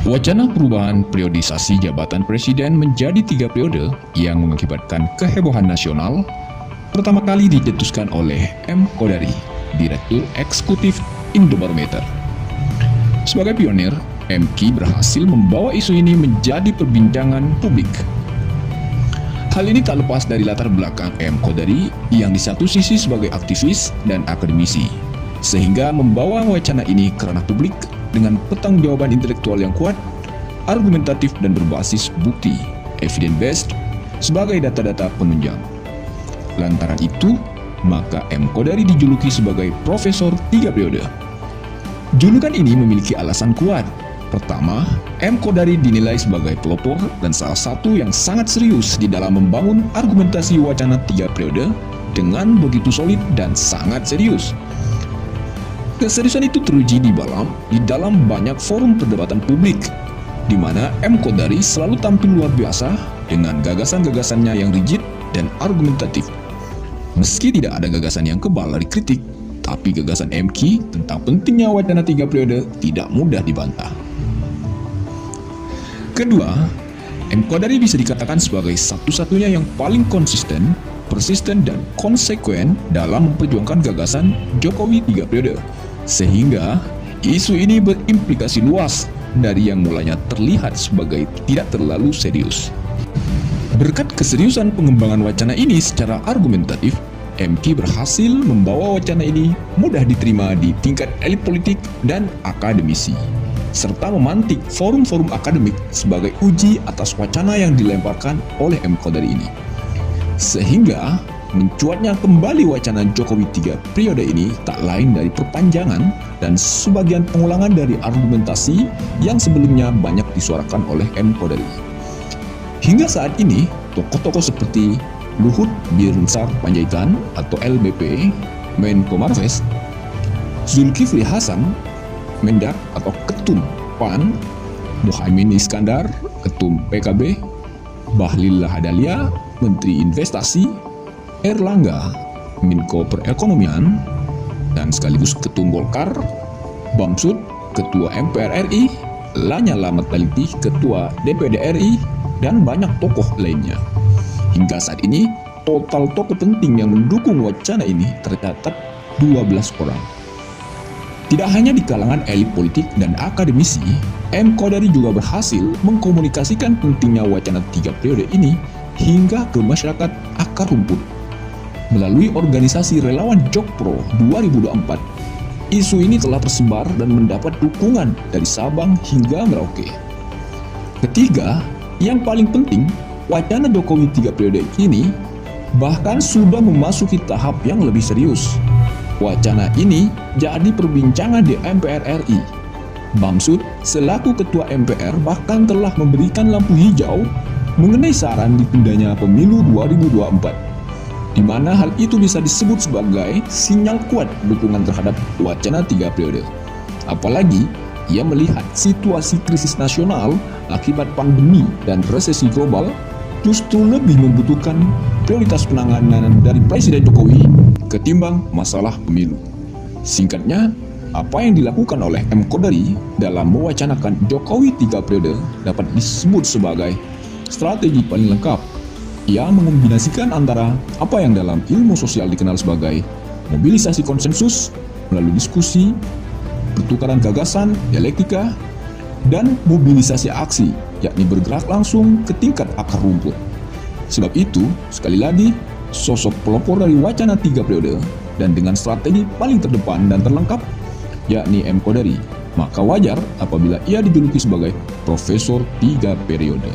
Wacana perubahan periodisasi jabatan presiden menjadi 3 periode yang mengakibatkan kehebohan nasional pertama kali dicetuskan oleh M. Kodari, Direktur Eksekutif Indobarometer. Sebagai pionir, MK berhasil membawa isu ini menjadi perbincangan publik. Hal ini tak lepas dari latar belakang M. Kodari yang di satu sisi sebagai aktivis dan akademisi, sehingga membawa wacana ini ke ranah publik dengan pertanggungjawaban intelektual yang kuat, argumentatif dan berbasis bukti, evidence-based, sebagai data-data penunjang. Lantaran itu, maka M. Kodari dijuluki sebagai Profesor 3 Periode. Julukan ini memiliki alasan kuat. Pertama, M. Kodari dinilai sebagai pelopor dan salah satu yang sangat serius di dalam membangun argumentasi wacana 3 periode dengan begitu solid dan sangat serius. Keseriusan itu teruji di dalam banyak forum perdebatan publik, di mana M. Kodari selalu tampil luar biasa dengan gagasan-gagasannya yang rigid dan argumentatif. Meski tidak ada gagasan yang kebal dari kritik, tapi gagasan MK tentang pentingnya wacana 3 periode tidak mudah dibantah. Kedua, M. Kodari bisa dikatakan sebagai satu-satunya yang paling konsisten, persisten, dan konsekuen dalam memperjuangkan gagasan Jokowi 3 periode. Sehingga isu ini berimplikasi luas dari yang mulanya terlihat sebagai tidak terlalu serius. Berkat keseriusan pengembangan wacana ini secara argumentatif, MK berhasil membawa wacana ini mudah diterima di tingkat elit politik dan akademisi, serta memantik forum-forum akademik sebagai uji atas wacana yang dilemparkan oleh M. Kodari ini. Sehingga mencuatnya kembali wacana Jokowi 3 periode ini tak lain dari perpanjangan dan sebagian pengulangan dari argumentasi yang sebelumnya banyak disuarakan oleh M. Kodari. Hingga saat ini, tokoh-tokoh seperti Luhut Binsar Panjaitan atau LBP, Menko Marves, Zulkifli Hasan, Mendak atau Ketum PAN, Muhaimin Iskandar, Ketum PKB, Bahlil Lahadalia, Menteri Investasi, Erlangga, Menko Perekonomian, dan sekaligus Ketum Golkar, Bamsud, Ketua MPR RI, Lanyala Mataliti, Ketua DPD RI, dan banyak tokoh lainnya. Hingga saat ini, total tokoh penting yang mendukung wacana ini tercatat 12 orang. Tidak hanya di kalangan elit politik dan akademisi, M. Kodari juga berhasil mengkomunikasikan pentingnya wacana 3 periode ini hingga ke masyarakat akar rumput. Melalui organisasi relawan Jokpro 2024, isu ini telah tersebar dan mendapat dukungan dari Sabang hingga Merauke. Ketiga, yang paling penting, wacana Jokowi 3 periode ini bahkan sudah memasuki tahap yang lebih serius. Wacana ini jadi perbincangan di MPR RI. Bamsud selaku Ketua MPR bahkan telah memberikan lampu hijau mengenai saran ditundanya pemilu 2024. Di mana hal itu bisa disebut sebagai sinyal kuat dukungan terhadap wacana 3 periode. Apalagi, ia melihat situasi krisis nasional akibat pandemi dan resesi global justru lebih membutuhkan prioritas penanganan dari Presiden Jokowi ketimbang masalah pemilu. Singkatnya, apa yang dilakukan oleh M. Kodari dalam mewacanakan Jokowi 3 periode dapat disebut sebagai strategi paling lengkap. Ia mengombinasikan antara apa yang dalam ilmu sosial dikenal sebagai mobilisasi konsensus melalui diskusi, pertukaran gagasan, dialektika, dan mobilisasi aksi, yakni bergerak langsung ke tingkat akar rumput. Sebab itu, sekali lagi, sosok pelopor dari wacana 3 periode dan dengan strategi paling terdepan dan terlengkap, yakni M. Kodari, maka wajar apabila ia dijuluki sebagai Profesor 3 Periode.